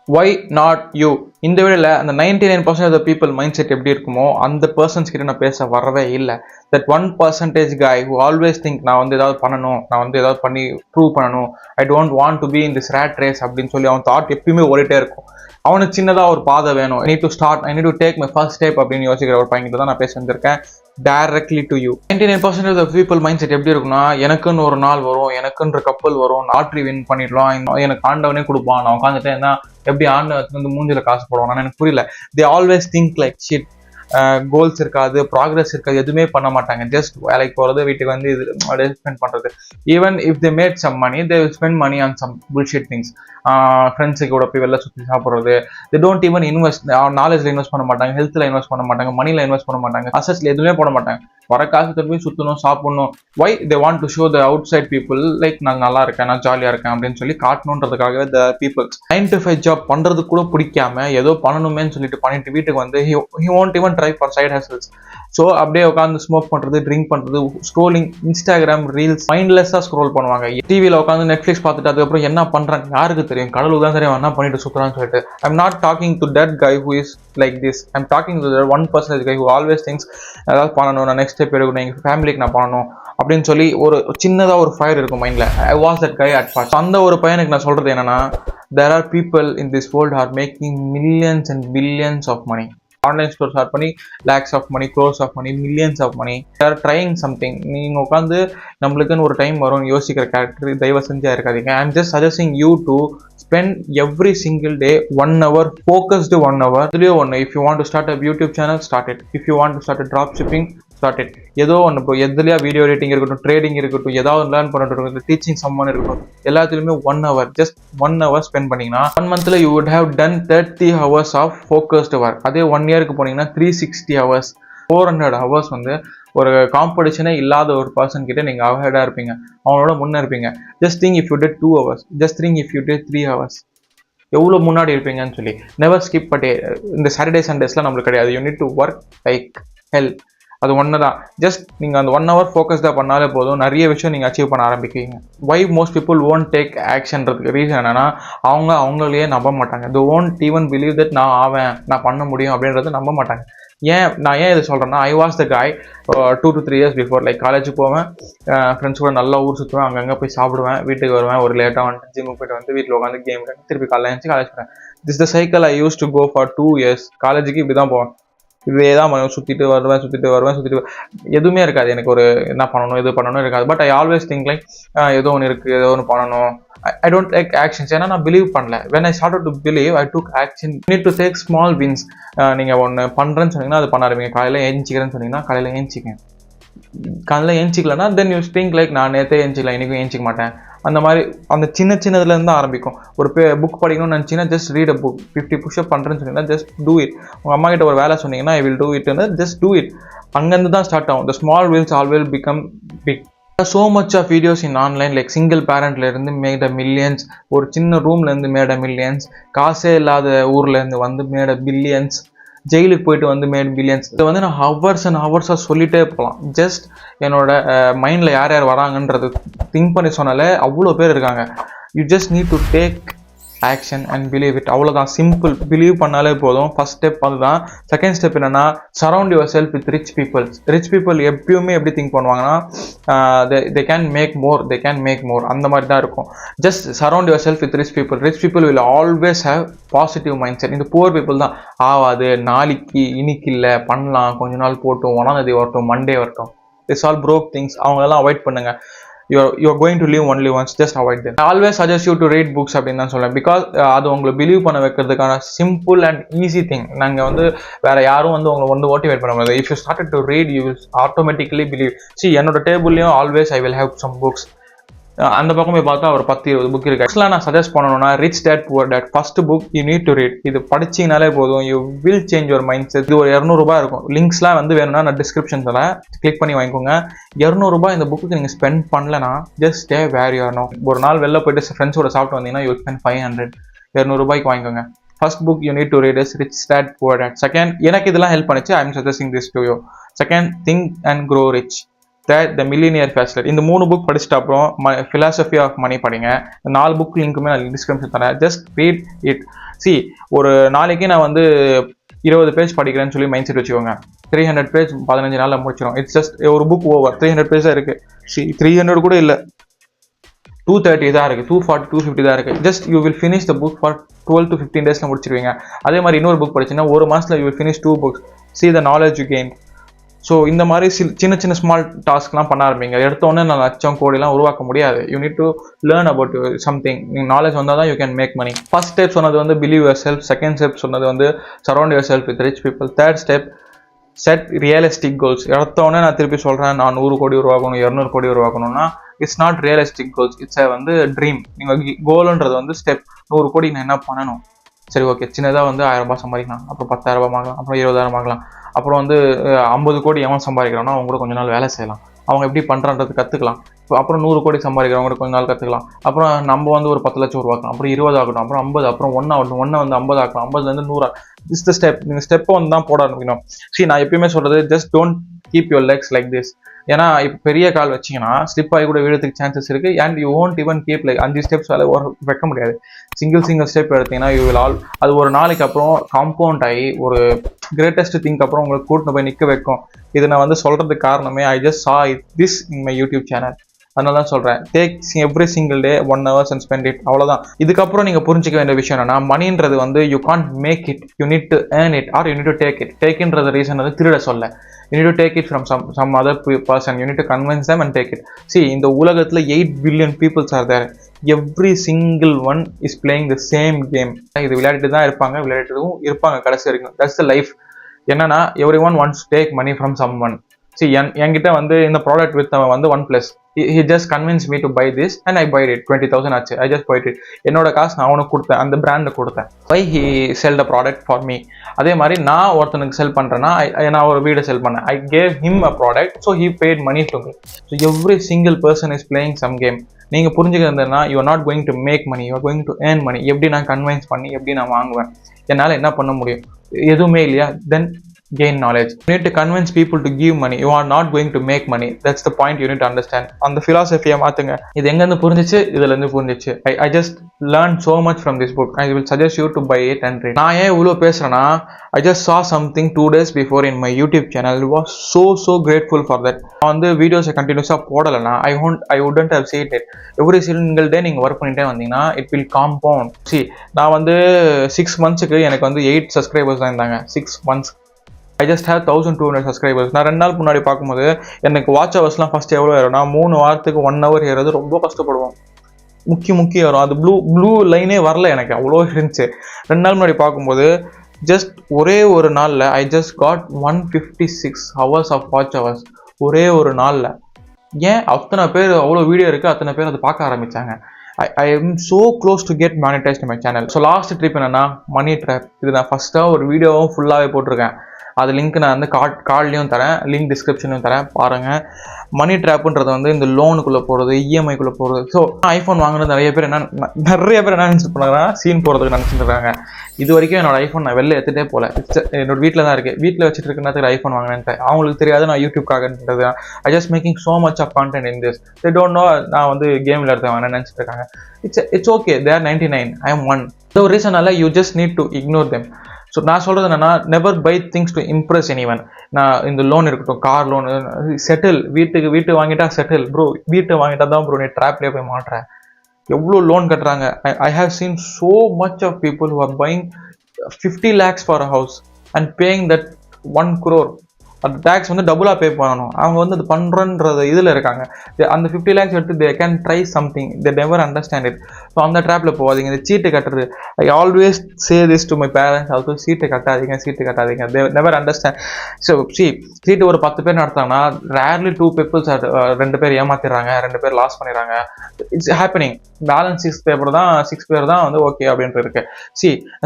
why not you? இந்த வீடியோல அந்த 99% of the people mindset எப்படி இருக்குமோ அந்த பர்சன்ஸ் கிட்ட நான் பேச வரவே இல்லை. that 1% guy who always think நான் வந்து ஏதாவது பண்ணணும், நான் வந்து ஏதாவது பண்ணி ப்ரூவ் பண்ணணும், I don't want to be in this rat race அப்படின்னு சொல்லி அவன் தாட் எப்பயுமே ஓடிட்டே இருக்கும். அவனுக்கு சின்னதாக ஒரு பாதை வேணும். I need to take my first step அப்படின்னு யோசிக்கிற ஒரு பையன்கிட்ட தான் நான் பேச வந்திருக்கேன். directly to you. 99% of the people mindset எப்படி இருக்குன்னா, எனக்குன்னு ஒரு நாள் வரும், எனக்குன்ற கப்பல் வரும், லாட்ரி வின் பண்ணிடலாம், எனக்கு ஆண்டவனே கொடுப்பான், நான் உட்காந்துட்டேன் என்ன எப்படி ஆண்டவன் வந்து மூஞ்சில காசு போடுவான் எனக்கு புரியல. they always think like shit. Goals இருக்காது, ப்ராக்ரஸ் இருக்காது, எதுவுமே பண்ண மாட்டாங்க. ஜஸ்ட் வேலைக்கு போகிறது, வீட்டுக்கு வந்து இது ஸ்பெண்ட் பண்ணுறது. Even if they made some money, they will spend money on some bullshit things. ஃப்ரெண்ட்ஸுக்கு கூட போய் வெளில சுற்றி சாப்பிட்றது. தே டோன்ட் ஈவன் இன்வெஸ்ட், நாலேஜில் இன்வெஸ்ட் பண்ண மாட்டாங்க, ஹெல்த்தில் இன்வெஸ்ட் பண்ண மாட்டாங்க, மணியில் இன்வெஸ்ட் பண்ண மாட்டாங்க, அசட்ஸில் எதுவுமே போட மாட்டாங்க. வர காசு போய் சுற்றணும், சாப்பிடணும். Why they want to show the outside people like நான் நல்லா இருக்கேன், நான் ஜாலியாக இருக்கேன் அப்படின்னு சொல்லி காட்டணுன்றதுக்காகவே த பீப்புள்ஸ் 9 to 5 ஜாப் பண்ணுறது கூட பிடிக்காம ஏதோ பண்ணணுமேன்னு சொல்லிட்டு பண்ணிட்டு வீட்டுக்கு வந்து he won't even try for side hustles. So அப்படியே உட்காந்து ஸ்மோக் பண்ணுறது, ட்ரிங்க் பண்ணுறது, ஸ்க்ரோலிங், இன்ஸ்டாகிராம் ரீல்ஸ், மைண்ட்லெஸ்ஸாக ஸ்க்ரோல் பண்ணுவாங்க. டிவியில் உட்காந்து நெட்ஃப்ளிக்ஸ் பார்த்துட்டு அதுக்கப்புறம் என்ன பண்ணுறாங்க யாருக்கு தெரியும், கடவுளுக்கு தான் தெரியும் என்ன பண்ணிட்டு சுற்றுறான்னு சொல்லிட்டு. I'm not talking to that guy who is like this. I'm talking to the 1% guy who always thinks ஏதாவது பண்ணணும், நான் நெக்ஸ்ட் ஸ்டெப் எடுக்கணும், எங்கள் ஃபேமிலிக்கு நான் பண்ணணும் அப்படின்னு சொல்லி ஒரு சின்னதாக ஒரு ஃபயர் இருக்கும் மைண்டில். I was that guy at first. அந்த ஒரு பையனுக்கு நான் சொல்கிறது என்னன்னா, there are people in this world are making millions and billions of money. Online store start பண்ணி lakhs of money, crores of money, millions of money. They're trying something. நீங்கள் உட்காந்து நம்மளுக்குன்னு ஒரு டைம் வரும் யோசிக்கிற கேரக்டர் தயவு செஞ்சா இருக்காதீங்க. I am just suggesting you to spend every single day 1 hour, focused 1 hour. இதுலேயே ஒன்று, if you want to start a YouTube channel, start it. If you want to start a drop shipping, start it. ஏதோ ஒன்று இப்போ எதுலையா video editing இருக்கட்டும், trading இருக்கட்டும், ஏதாவது learn பண்ணிட்டு இருக்கட்டும், டீச்சிங் சம்மன் இருக்கட்டும், எல்லாத்துலேயுமே 1 hour, just 1 hour ஸ்பெண்ட் பண்ணிங்கன்னா 1 monthல you would have done 30 hours of focused work. அதே 1 yearக்கு போனீங்கன்னா 360 hours, 400 hours வந்து ஒரு காம்படிஷனே இல்லாத ஒரு பர்சன் கிட்ட நீங்கள் அவேர்டாக இருப்பீங்க, அவனோட முன்னே இருப்பீங்க. Just think if you did 2 hours, just think if you did 3 hours, எவ்வளோ முன்னாடி இருப்பீங்கன்னு சொல்லி. Never skip. பட் இந்த சாட்டர்டே சண்டேஸ்லாம் நம்மளுக்கு கிடையாது. You need to work like hell. அது ஒன்று தான். ஜஸ்ட் நீங்கள் அந்த 1 hour ஃபோக்கஸ்டாக பண்ணாலே போதும், நிறைய விஷயம் நீங்கள் அச்சீவ் பண்ண ஆரம்பிக்கிறீங்க. Why most people won't take ஆக்ஷன்றதுக்கு ரீசன் என்னன்னா, அவங்களையே நம்ப மாட்டாங்க. து ஓன்ட் ஈவன் பிலீவ் தட் நான் ஆவேன், நான் பண்ண முடியும் அப்படின்றத நம்ப மாட்டாங்க. நான் ஏன் இதை சொல்கிறேன்னா, ஐ வாஸ் த காய் 2 to 3 years பிஃபோர். லைக் காலேஜுக்கு போவேன், ஃப்ரெண்ட்ஸ் கூட நல்லா ஊர் சுற்றுவேன், அங்கங்கே போய் சாப்பிடுவேன், வீட்டுக்கு வருவேன், ஒரு லேட்டாக வந்துட்டு ஜிம்முக்கு போய்ட்டு வந்து வீட்டில் உட்காந்து கேம் திருப்பி காலையில் எழுந்துச்சு காலேஜ் போகிறேன். This the cycle I use to go for 2 years. காலேஜுக்கு இப்படி தான் போவேன், இதே தான் சுற்றிட்டு வருவேன். எதுவுமே இருக்காது எனக்கு ஒரு என்ன பண்ணணும், எது பண்ணணும் இருக்காது. But I always think like ஏதோ ஒன்று இருக்குது, ஏதோ ஒன்று பண்ணணும். I don't take actions. ஏன்னா நான் பிலீவ் பண்ணல. when I started to believe, I took action. You need to take small wins. நீங்கள் ஒன்று பண்ணுறேன்னு சொன்னீங்கன்னா அது பண்ண ஆரம்பிங்க. காலையில் ஏஞ்சிக்கிறேன்னு சொன்னீங்கன்னா காலையில் ஏஞ்சிக்கேன். காலையில் ஏஞ்சிக்கலன்னா தென் யூ திங்க் லைக் நான் நேற்றே ஏஞ்சிக்கலாம், இன்றைக்கும் ஏஞ்சிக்க மாட்டேன். அந்த மாதிரி அந்த சின்னதுலேருந்து ஆரம்பிக்கும். ஒரு புக் படிக்கணும்னு நினச்சிங்கன்னா just read a book. 50 pushup பண்ணுறேன்னு சொன்னீங்கன்னா ஜஸ்ட் டூ இட். உங்கள் அம்மா கிட்ட ஒரு வேலை சொன்னீங்கன்னா ஐ வில் டூ இட்னு ஜஸ்ட் டூ இட். அங்கேருந்து தான் ஸ்டார்ட் ஆகும். the small wins always become big. so much of videos in online like single parentல இருந்து made a millions, ஒரு சின்ன ரூம்ல இருந்து made a millions, காசே இல்லாத ஊர்ல இருந்து வந்து made a billions, ஜெயிலுக்கு போயிட்டு வந்து made billions. இதை வந்து நான் ஹவர்ஸ் அண்ட் ஹவர்ஸாக சொல்லிட்டே போகலாம். ஜஸ்ட் என்னோட மைண்டில் யார் யார் வராங்கன்றது திங்க் பண்ணி சொன்னாலே அவ்வளோ பேர் இருக்காங்க. You just need to take action and believe it. அவ்வளோதான், சிம்பிள். பிலீவ் பண்ணாலே போதும். ஃபர்ஸ்ட் ஸ்டெப் அதுதான். செகண்ட் ஸ்டெப் என்னன்னா, surround yourself with rich peoples. Rich people எப்பயுமே எப்படி திங்க் பண்ணுவாங்கன்னா, they can make more அந்த மாதிரி தான் இருக்கும். Just surround yourself with rich people. Rich people will always have positive mind set. இந்த புவர் பீப்புள் தான் ஆவாது, நாளைக்கு இன்னைக்கு இல்லை, பண்ணலாம், கொஞ்ச நாள் போட்டும், 1ஆம் தேதி வரட்டும், மண்டே வரட்டும், திஸ் ஆல் ப்ரோக் திங்ஸ். அவங்களெல்லாம் அவாய்ட் பண்ணுங்க. you're going to live only once, just avoid them. I always suggest you to read books அப்படின்னு தான் சொல்லுவேன். பிகாஸ் அது உங்களை பிலீவ் பண்ண வைக்கிறதுக்கான சிம்பிள் அண்ட் ஈஸி திங். நாங்கள் வந்து வேற யாரும் வந்து உங்களை வந்து மோட்டிவேட் பண்ண முடியாது. If you started to read, you will automatically believe. என்னோட டேபிள்லையும் always I will have some books. அந்த பக்கம் போய் பார்த்தா ஒரு 10-20 புக் இருக்கு. ஆக்சுவலாக நான் சஜஸ்ட் பண்ணணும்னா rich dad poor date first book you need to read. இது படிச்சிங்கனாலே போதும், you will change your mind set. இது ஒரு 200 ரூபாய் இருக்கும். லிங்க்ஸ்லாம் வந்து வேணும்னா நான் டிஸ்கிரிப்ஷன்ஸில் கிளிக் பண்ணி வாங்கிக்கோங்க. 200 ரூபாய் இந்த புக்கு நீங்கள் ஸ்பெண்ட் பண்ணலன்னா just stay where you are no. ஒரு நாள் வெளில போயிட்டு ஃப்ரெண்ட்ஸோட சாப்பிட்டு வந்தீங்கன்னா யூ ஸ்பெண்ட் 500. 200 ரூபாய்க்கு வாங்கிக்கோங்க. First book you need to read is rich dad poor dad. Second, எனக்கு இதெல்லாம் ஹெல்ப் பண்ணிச்சு. I am suggesting this to you. Second, think and grow rich. The millionaire fastlane. இந்த 3 புக் படிச்சுட்டு அப்புறம் ஃபிலாசபி ஆஃப் மணி படிங்க. 4 book லிங்க்குமே நான் description தரேன். Just read it. C ஒரு நாளைக்கு நான் வந்து 20 பேஜ் படிக்கிறேன்னு சொல்லி மைண்ட் செட் வச்சுக்கோங்க. 300 பேஜ் 15 நாளில் முடிச்சிடும். இட்ஸ் ஜஸ்ட் ஒரு புக் ஓவர். 300 பேஜ் தான் இருக்குது. சி 300 கூட இல்லை, 230 தான் இருக்குது, 240 250 தான் இருக்குது. Just you will finish the book for 12 to 15 டேஸில் முடிச்சிருவீங்க. அதே மாதிரி இன்னொரு புக் படிச்சுன்னா ஒரு மாதத்தில் you will finish 2 books. See the knowledge you gain. So இந்த மாதிரி சின்ன சின்ன ஸ்மால் டாஸ்க்லாம் பண்ண ஆரம்பிங்க. எடுத்தோடனே நான் லட்சம் கோடிலாம் உருவாக்க முடியாது. You need to learn about something. நீங்கள் நாலேஜ் வந்தால் தான் you can make money. First step சொன்னது வந்து believe yourself. Second step சொன்னது வந்து surround yourself with rich people. Third step set realistic goals. எடுத்தோடனே நான் திருப்பி சொல்கிறேன், நான் 100 கோடி உருவாக்கணும், 200 கோடி உருவாக்கணும்னா it's not realistic goals. It's வந்து ட்ரீம். நீங்கள் கோல்ன்றது வந்து ஸ்டெப். 100 கோடி நான் என்ன பண்ணணும், சரி ஓகே, சின்னதாக வந்து 1000 ரூபாய் சம்பாதிக்கலாம், அப்புறம் 10,000 ரூபாய் ஆகலாம், அப்புறம் 20,000 ஆகலாம், அப்புறம் வந்து 50 கோடி எவன் சம்பாதிக்கிறானோ அவங்க கூட கொஞ்ச நாள் வேலை செய்யலாம், அவங்க எப்படி பண்ணுறான்றது கற்றுக்கலாம். அப்புறம் 100 கோடி சம்பாதிக்கிறவங்க கொஞ்ச நாள் கற்றுக்கலாம். அப்புறம் நம்ம வந்து ஒரு 10 லட்சம் உருவாக்கலாம், அப்புறம் 20 ஆகணும், அப்புறம் 50, அப்புறம் 1 ஆகணும், 1 வந்து 50 ஆகலாம், 50லேருந்து 100. Is the step. நீங்கள் ஸ்டெப்பை வந்து தான் போட ஆரம்பிக்கணும். சரி, நான் எப்பயுமே சொல்கிறது, just don't keep your Lex like this. ஏன்னா இப்போ பெரிய கால் வச்சிங்கன்னா ஸ்லிப் ஆகி கூட விழுறதுக்கு சான்சஸ் இருக்குது. And you won't even keep like 5 steps வைக்க முடியாது. சிங்கிள் ஸ்டெப் எடுத்தீங்கன்னா யூ வில் ஆல் அது ஒரு நாளைக்கு அப்புறம் காம்பவுண்ட் ஆகி ஒரு கிரேட்டஸ்ட் திங்க் அப்புறம் உங்களுக்கு கூட்டின்னு போய் நிற்க வைக்கும். இதை நான் வந்து சொல்கிறதுக்கு காரணமே I just saw this in my YouTube channel. அதனால தான் சொல்கிறேன், take every single day 1 hour and spend it. அவ்வளோதான். இதுக்கப்புறம் நீங்கள் புரிஞ்சிக்க வேண்டிய விஷயம் என்னன்னா, மணின்றது வந்து you can't make it, you need to earn it or you need to take it. டேக்ன்றது ரீசன் வந்து திருட சொல்ல. You need to take it from some other person. You need to convince them and take it. See, இந்த உலகத்தில் 8 billion people are there. Every single one is playing the same game. இது விளையாடிட்டு தான் இருப்பாங்க கடைசி வரைக்கும். That's the life. என்னன்னா everyone wants to take money from someone. See, என்கிட்ட வந்து இந்த ப்ராடக்ட் வித்தவன் வந்து OnePlus. He just convinced me to buy this and I bought it. 20,000 ஆச்சு. I just bought it. என்னோட காசு நான் அவனுக்கு கொடுத்தேன், அந்த பிராண்டை கொடுத்தேன். Why he sell the product for me? அதே மாதிரி நான் ஒருத்தனுக்கு செல் பண்ணுறேன்னா நான் ஒரு வீடை செல் பண்ணேன். I gave him a product, so he paid money to me. So every single person is playing some game. நீங்கள் புரிஞ்சுக்கிறதுனா you are not going to make money, you are going to earn money. எப்படி நான் convince பண்ணி எப்படி நான் வாங்குவேன், என்னால் என்ன பண்ண முடியும், எதுவுமே இல்லையா? தென் gain knowledge. You need to convince people to give money. You are not going to make money. That's the point you need to understand. அந்த philosophy-ய மாத்துங்க. இது எங்க இருந்து புரிஞ்சிச்சு? இதுல இருந்து புரிஞ்சிச்சு. I just learned so much from this book. I will suggest you to buy it and read. நான் ஏன் இவ்வளோ பேசுறேன்னா, I just saw something 2 days before in my YouTube channel. I was so grateful for that. நான் வந்து வீடியோஸை கண்டினியூஸாக போடலைன்னா I wouldn't have seen it. Every single day நீங்கள் work பண்ணிட்டே வந்தீங்கன்னா it will compound. See, நான் வந்து 6 months-க்கு எனக்கு வந்து 8 subscribers தான் இருந்தாங்க. 6 months. I just have 1200 subscribers. நான் 2 நாள் முன்னாடி பார்க்கும்போது எனக்கு வாட்ச் ஹவர்ஸ்லாம் ஃபஸ்ட் எவ்வளோ ஏறும்? நான் 3 வாரத்துக்கு 1 hour ஏறது ரொம்ப கஷ்டப்படுவோம். முக்கிய வரும். அது ப்ளூ லைனே வரல, எனக்கு அவ்வளோ இருந்துச்சு. 2 நாள் முன்னாடி பார்க்கும்போது ஜஸ்ட் ஒரே ஒரு நாளில் I just got 156 hours of watch hours. ஒரே ஒரு நாளில். ஏன் அத்தனை பேர் அவ்வளோ வீடியோ இருக்குது, அத்தனை பேர் அதை பார்க்க ஆரம்பித்தாங்க. I am so close to get monetized in my channel. So last trip என்னன்னா மணி ட்ராப். இது நான் ஃபஸ்ட்டாக ஒரு வீடியோவும் ஃபுல்லாகவே போட்டிருக்கேன். அது லிங்க் நான் வந்து கார்ட்லேயும் தரேன், லிங்க் டிஸ்கிரிப்ஷன்லையும் தரேன், பாருங்கள். மணி ட்ராப்புன்றது வந்து இந்த லோனுக்குள்ளே போகிறது, இஎம்ஐக்குள்ளே போகிறது. ஸோ ஐஃபோன் வாங்கினது நிறைய பேர் என்ன நினச்சிட்டு பண்ணாங்கன்னா சீன் போகிறதுக்கு நினச்சிட்டு இருக்காங்க. இது வரைக்கும் என்னோட ஐஃபோன் நான் வெளில எடுத்துகிட்டே போகல. என்னோட வீட்டில் தான் இருக்குது. வீட்டில் வச்சுட்டு இருக்கிறதுக்கு ஐஃபோன் வாங்கினேன்ட்டு அவங்களுக்கு தெரியாது நான் யூடியூப்காகன்றது. I just making so much of content in this. They don't know நான் வந்து கேமில் எடுத்து வாங்கினேன்னு நினச்சிட்டு இருக்காங்க. It's okay, they are 99, I am 1. இந்த ஒரு ரீசனால you just need to ignore them. So நான் சொல்கிறது என்னன்னா, never buy things to impress anyone. நான் இந்த லோன் இருக்கட்டும், கார் லோன், செட்டில், வீட்டு வாங்கிட்டா செட்டில். ப்ரோ, வீட்டை வாங்கிட்டா தான் ப்ரோ நீ ட்ராப்லேயே போய் மாட்டுறேன். எவ்வளோ லோன் கட்டுறாங்க. I have seen so much of people who are buying 50 lakhs for a house and paying that 1 crore. அந்த டேக்ஸ் வந்து டபுளாக பே பண்ணணும். அவங்க வந்து அது பண்ணுறன்றது இதில் இருக்காங்க. அந்த 50 lakhs எடுத்து they can try something. They never understand it. So அந்த ட்ராப்பில் போகாதீங்க. இந்த சீட்டு கட்டுறது, I always say this to my parents also. சீட்டு கட்டாதீங்க. They never understand. ஸோ சீட்டு ஒரு 10 பேர் நடத்தாங்கன்னா ரேர்லி 2 people 2 பேர் ஏமாத்திடுறாங்க, 2 பேர் லாஸ் பண்ணிடுறாங்க. It's happening. பேலன்ஸ் 6 பேர் தான் வந்து ஓகே அப்படின்ட்டு இருக்கு.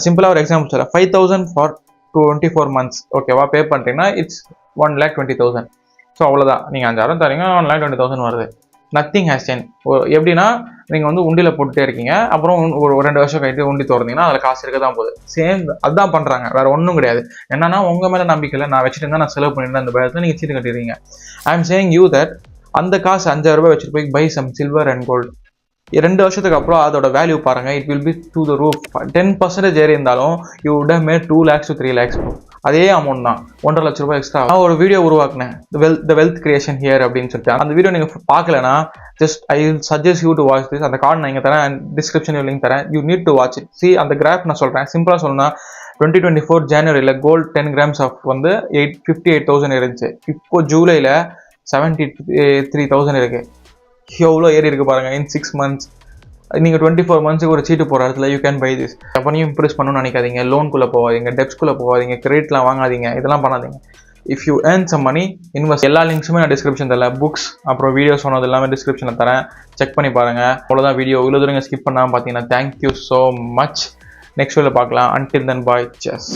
சிம்பிளாக ஒரு எக்ஸாம்பிள் சொல்ல, 5,000 ஃபார் 24 months ஓகேவா பே பண்ணுறீங்கன்னா இட்ஸ் 1,20,000. ஸோ அவ்வளோதான். நீங்கள் 5,000 தரீங்க, 1,20,000 வருது. Nothing has change. எப்படின்னா நீங்கள் வந்து உண்டியில் போட்டுட்டே இருக்கீங்க, அப்புறம் ஒரு 2 வருஷம் கழித்து உண்டி திறந்தீங்கன்னா அதில் காசு இருக்க தான் போகுது. சேம் அதுதான் பண்ணுறாங்க, வேறு ஒன்றும் கிடையாது. என்னன்னா உங்கள் மேலே நம்பிக்கை இல்லை, நான் வச்சுட்டு இருந்தால் நான் செலவு பண்ணியிருந்தேன், அந்த பயத்தில் நீங்கள் சீட்டு கட்டிடுறீங்க. I am saying you that அந்த காசு 5,000 ரூபாய் வச்சுட்டு போய் buy some silver and gold. 2 வருஷத்துக்கு அப்புறம் அதோட வேல்யூ பாருங்க, it will be to the roof. 10% ஏறி இருந்தாலும் you would have made 2 lakhs to 3 lakhs. அதே அமௌண்ட் தான், 1.5 லட்ச ரூபாய் எக்ஸ்ட்ரா. நான் ஒரு வீடியோ உருவாக்குனேன், த வெல்த் கிரியேஷன் ஹியர் அப்படின்னு சொல்லிட்டு. அந்த வீடியோ நீங்க பார்க்கலனா just I will suggest you to watch this. அந்த கார்டு நான் இங்கே தரேன், அண்ட் டிஸ்கிரிப்ஷன் லிங்க் தரேன், you need to watch it. C அந்த கிராஃப் நான் சொல்றேன், சிம்பிளா சொல்லணும்னா 2024 ஜனவரியில் கோல்டு 10 grams ஆஃப் வந்து 58,000 இருந்துச்சு. இப்போ ஜூலைல 73,000 இருக்கு. எவ்வளோ ஏறி இருக்கு பாருங்க இன் 6 months. நீங்கள் 24 months ஒரு சீட்டு போகிற இடத்துல யூ கேன் பை திஸ். கம்பெனியும் இம்ப்ரெஸ் பண்ணணும்னு நினைக்காதீங்க, லோனுக்குள்ளே போகாதீங்க, டெப்ஸ்குள்ளே போகாதீங்க, கிரெடிட்லாம் வாங்காதீங்க, இதெல்லாம் பண்ணாதீங்க. If you earn some money invest. எல்லா லிங்க்ஸுமே நான் டிஸ்கிரிப்ஷன் தரல, புக்ஸ் அப்புறம் வீடியோ சொன்னது எல்லாமே டிஸ்கிரிப்ஷனில் தரேன், செக் பண்ணி பாருங்கள். அவ்வளோதான் வீடியோ. இவ்வளோ தூரம் ஸ்கிப் பண்ணாமல் பார்த்தீங்கன்னா தேங்க்யூ ஸோ மச். நெக்ஸ்ட் வீடியோவில் பார்க்கலாம். அன்டில் தென் பாய், செஸ்.